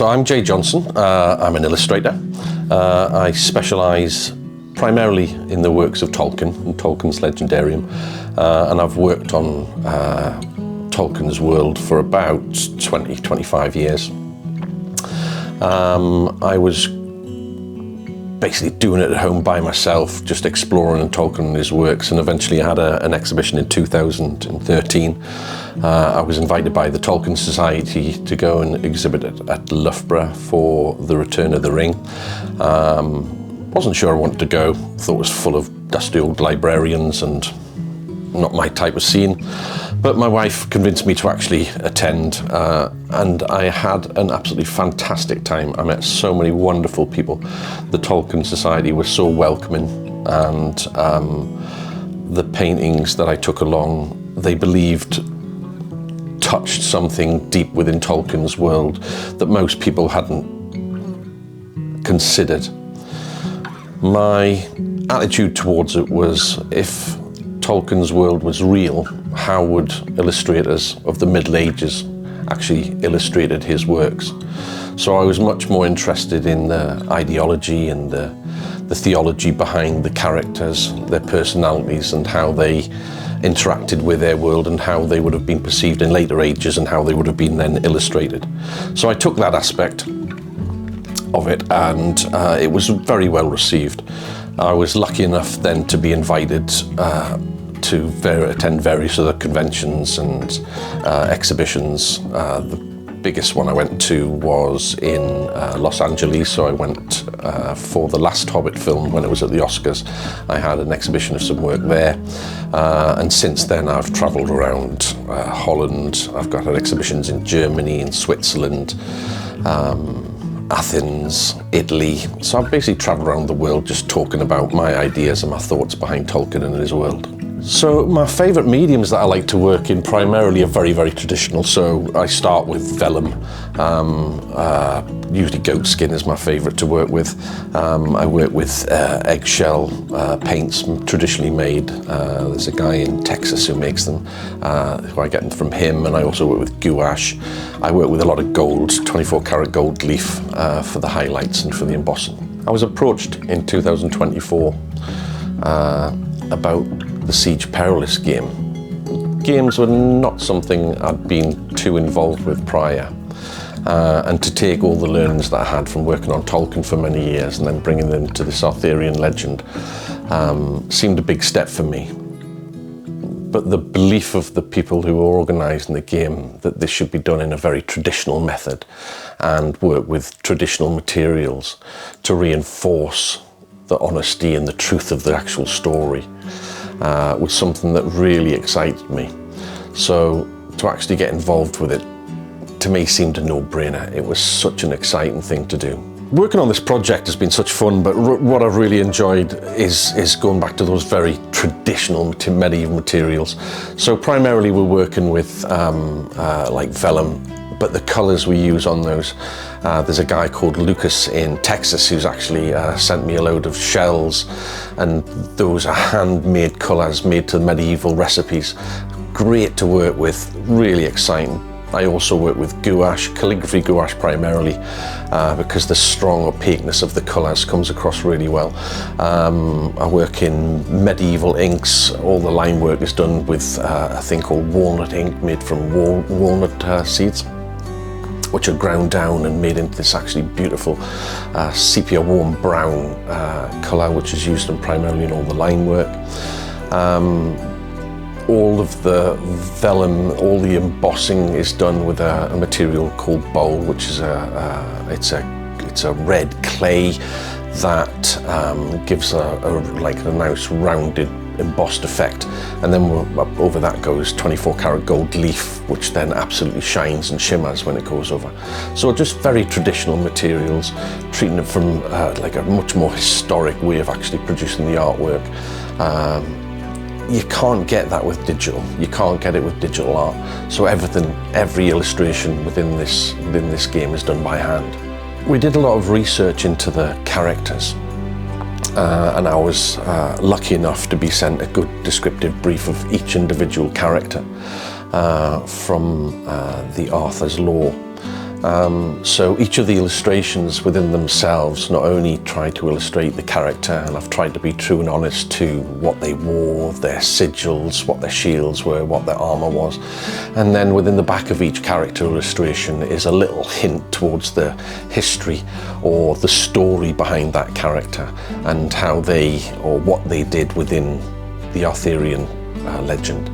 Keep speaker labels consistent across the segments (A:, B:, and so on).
A: So I'm Jay Johnstone. I'm an illustrator. I specialise primarily in the works of Tolkien and Tolkien's Legendarium, and I've worked on Tolkien's world for about 20-25 years. I was basically doing it at home by myself, just exploring Tolkien and his works, and eventually I had an exhibition in 2013. I was invited by the Tolkien Society to go and exhibit at Loughborough for The Return of the Ring. Wasn't sure I wanted to go, thought it was full of dusty old librarians and not my type of scene. But my wife convinced me to actually attend, and I had an absolutely fantastic time. I met so many wonderful people. The Tolkien Society was so welcoming, and the paintings that I took along, they believed touched something deep within Tolkien's world that most people hadn't considered. My attitude towards it was, if Tolkien's world was real, how would illustrators of the Middle Ages actually illustrated his works? So I was much more interested in the ideology and the theology behind the characters, their personalities, and how they interacted with their world and how they would have been perceived in later ages and how they would have been then illustrated. So I took that aspect of it, and it was very well received. I was lucky enough then to be invited to attend various other conventions and exhibitions. The biggest one I went to was in Los Angeles, so I went for the last Hobbit film when it was at the Oscars. I had an exhibition of some work there, and since then I've travelled around Holland. I've got exhibitions in Germany, in Switzerland, Athens, Italy. So I've basically travelled around the world just talking about my ideas and my thoughts behind Tolkien and his world. So my favourite mediums that I like to work in primarily are very, very traditional. So I start with vellum. Usually goat skin is my favourite to work with. I work with eggshell paints traditionally made. There's a guy in Texas who makes them, who I get them from him, and I also work with gouache. I work with a lot of gold, 24 karat gold leaf for the highlights and for the embossing. I was approached in 2024 about the Siege Perilous game. Games were not something I'd been too involved with prior, and to take all the learnings that I had from working on Tolkien for many years and then bringing them to this Arthurian legend seemed a big step for me. But the belief of the people who were organising the game that this should be done in a very traditional method and work with traditional materials to reinforce the honesty and the truth of the actual story was something that really excited me. So to actually get involved with it, to me, seemed a no-brainer. It was such an exciting thing to do. Working on this project has been such fun, but what I've really enjoyed is going back to those very traditional medieval materials. So primarily we're working with like vellum, but the colours we use on those, there's a guy called Lucas in Texas who's actually sent me a load of shells, and those are handmade colours made to medieval recipes. Great to work with, really exciting. I also work with gouache, calligraphy gouache primarily, because the strong opaqueness of the colours comes across really well. I work in medieval inks. All the line work is done with a thing called walnut ink made from walnut seeds, which are ground down and made into this actually beautiful sepia warm brown colour, which is used primarily in all the line work. All of the vellum, all the embossing is done with a material called bole, which is it's a red clay that gives like a nice rounded embossed effect, and then over that goes 24 karat gold leaf, which then absolutely shines and shimmers when it goes over. So just very traditional materials, treating it from like a much more historic way of actually producing the artwork. You can't get that with digital. You can't get it with digital art. So every illustration within this game is done by hand. We did a lot of research into the characters, and I was lucky enough to be sent a good descriptive brief of each individual character from the Arthur's Law. So each of the illustrations within themselves not only try to illustrate the character, and I've tried to be true and honest to what they wore, their sigils, what their shields were, what their armour was, and then within the back of each character illustration is a little hint towards the history or the story behind that character and how they, or what they did within the Arthurian legend.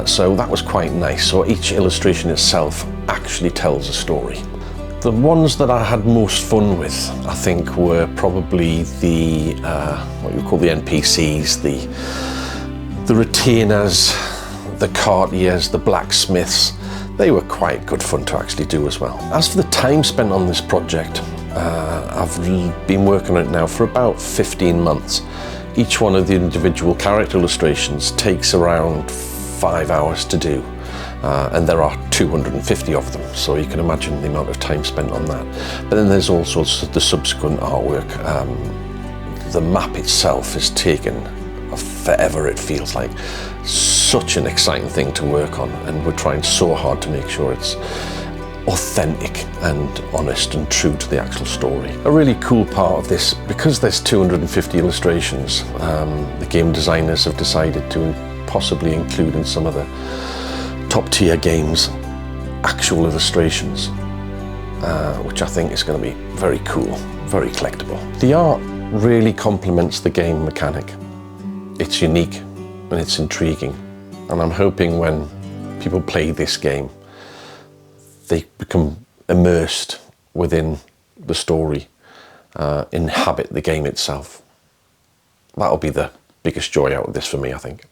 A: So that was quite nice. So each illustration itself actually tells a story. The ones that I had most fun with, I think, were probably the what you call the NPCs, the retainers, the courtiers, the blacksmiths. They were quite good fun to actually do as well. As for the time spent on this project, I've been working on it now for about 15 months. Each one of the individual character illustrations takes around 5 hours to do, and there are 250 of them, so you can imagine the amount of time spent on that. But then there's also the subsequent artwork. The map itself is taken forever, it feels like. Such an exciting thing to work on, and we're trying so hard to make sure it's authentic and honest and true to the actual story. A really cool part of this, because there's 250 illustrations, the game designers have decided to possibly include in some of the top tier games actual illustrations, which I think is going to be very cool, very collectible. The art really complements the game mechanic. It's unique and it's intriguing, and I'm hoping when people play this game they become immersed within the story, inhabit the game itself. That'll be the biggest joy out of this for me, I think.